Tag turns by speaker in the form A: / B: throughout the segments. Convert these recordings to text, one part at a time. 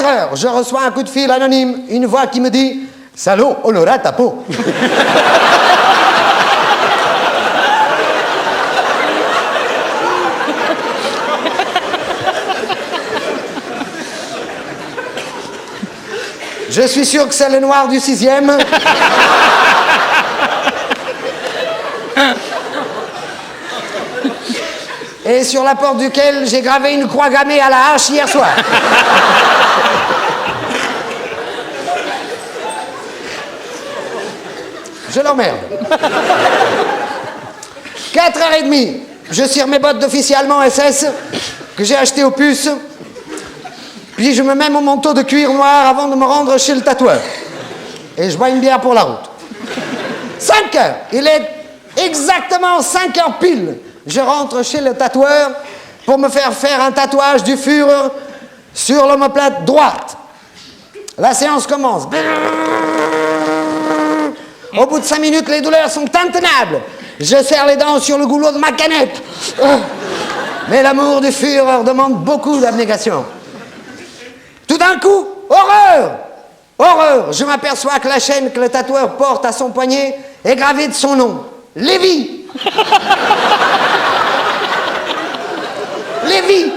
A: heures, je reçois un coup de fil anonyme, une voix qui me dit « Salaud, on aura ta peau !» Je suis sûr que c'est le noir du 6e. Et sur la porte duquel j'ai gravé une croix gammée à la hache hier soir. Je l'emmerde. 4h30, je cire mes bottes d'officier allemand SS que j'ai acheté aux puces. Puis je me mets mon manteau de cuir noir avant de me rendre chez le tatoueur. Et je bois une bière pour la route. 5h, il est exactement 5h pile. Je rentre chez le tatoueur pour me faire un tatouage du Führer sur l'omoplate droite. La séance commence. Au bout de 5 minutes, les douleurs sont intenables. Je serre les dents sur le goulot de ma canette. Mais l'amour du Führer demande beaucoup d'abnégation. Tout d'un coup, horreur! Horreur! Je m'aperçois que la chaîne que le tatoueur porte à son poignet est gravée de son nom. Lévi! Lévi!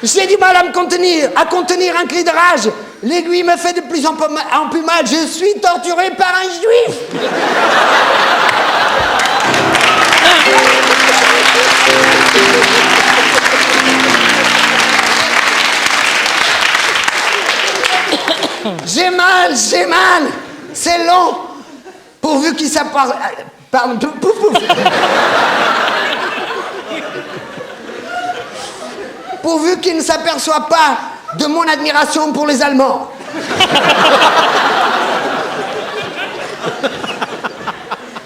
A: J'ai du mal à me contenir, à contenir un cri de rage. L'aiguille me fait de plus en plus mal. Je suis torturé par un juif! J'ai mal, c'est long. Pourvu qu'il s'apparle... Pardon, pourvu qu'il ne s'aperçoit pas de mon admiration pour les Allemands.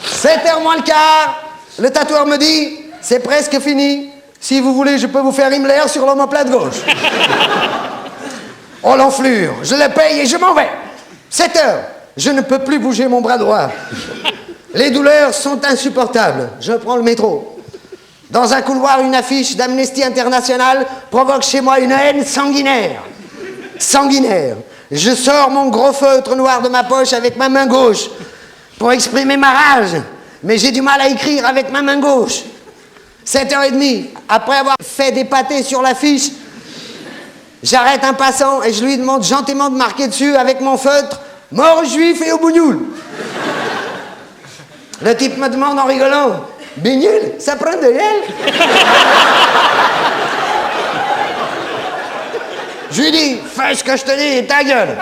A: 7h moins le quart, le tatoueur me dit, c'est presque fini. Si vous voulez, je peux vous faire Himmler sur l'omoplate gauche. Oh l'enflure, je le paye et je m'en vais. 7h, je ne peux plus bouger mon bras droit. Les douleurs sont insupportables. Je prends le métro. Dans un couloir, une affiche d'Amnesty International provoque chez moi une haine sanguinaire. Sanguinaire. Je sors mon gros feutre noir de ma poche avec ma main gauche pour exprimer ma rage. Mais j'ai du mal à écrire avec ma main gauche. 7h30, après avoir fait des pâtés sur l'affiche, j'arrête un passant et je lui demande gentiment de marquer dessus avec mon feutre « Mort aux juifs et aux bougnoules ». Le type me demande en rigolant « Bignoule, ça prend de l'aile ?» Je lui dis « Fais ce que je te dis, ta gueule !»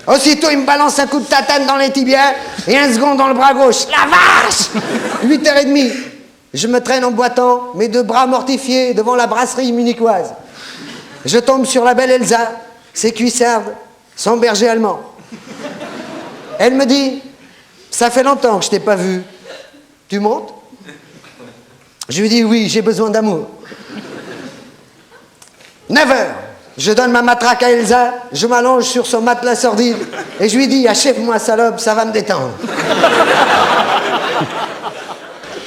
A: Aussitôt, il me balance un coup de tatane dans les tibias et un second dans le bras gauche. La vache! 8h30, je me traîne en boitant, mes 2 bras mortifiés devant la brasserie munichoise. Je tombe sur la belle Elsa, ses cuissardes, son berger allemand. Elle me dit « Ça fait longtemps que je t'ai pas vu. Tu montes ?» Je lui dis « Oui, j'ai besoin d'amour. » 9h, je donne ma matraque à Elsa, je m'allonge sur son matelas sordide et je lui dis « Achève-moi, salope, ça va me détendre. »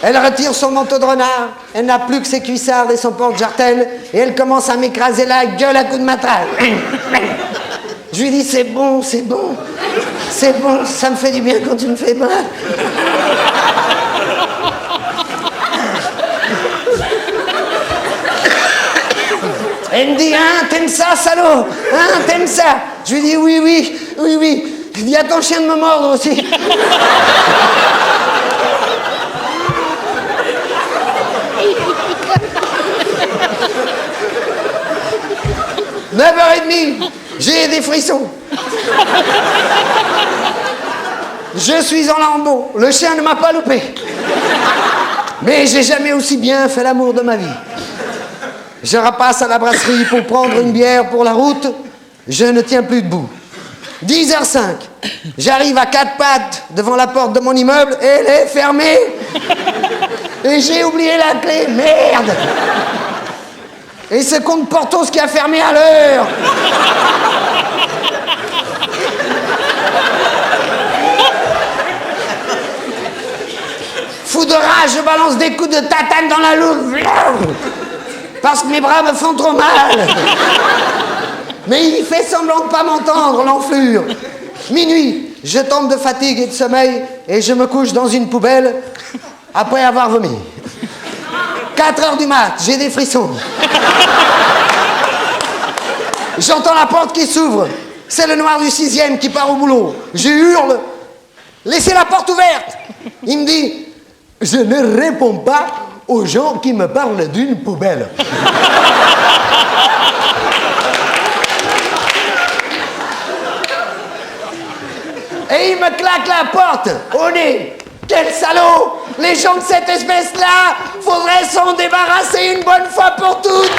A: Elle retire son manteau de renard, elle n'a plus que ses cuissardes et son porte-jartel et elle commence à m'écraser la gueule à coups de matraque. Je lui dis « C'est bon, c'est bon, c'est bon, ça me fait du bien quand tu me fais mal. » Elle me dit « Hein, t'aimes ça, salaud? Hein, t'aimes ça ?» Je lui dis « Oui, oui, oui, oui. Je dis « À ton chien de me mordre aussi. » 9h30, j'ai des frissons. Je suis en lambeaux, le chien ne m'a pas loupé. Mais j'ai jamais aussi bien fait l'amour de ma vie. Je repasse à la brasserie pour prendre une bière pour la route, je ne tiens plus debout. 10h05, j'arrive à 4 pattes devant la porte de mon immeuble, et elle est fermée. Et j'ai oublié la clé, merde. Et c'est compte Portos qui a fermé à l'heure. Fou de rage, je balance des coups de tatane dans la loupe. Parce que mes bras me font trop mal. Mais il fait semblant de pas m'entendre, l'enflure. Minuit, je tombe de fatigue et de sommeil et je me couche dans une poubelle après avoir vomi. 4 heures du mat, j'ai des frissons. J'entends la porte qui s'ouvre. C'est le noir du 6e qui part au boulot. Je hurle. Laissez la porte ouverte. Il me dit, je ne réponds pas aux gens qui me parlent d'une poubelle. Et il me claque la porte au nez. Quel salaud! Les gens de cette espèce-là, faudrait s'en débarrasser une bonne fois pour toutes.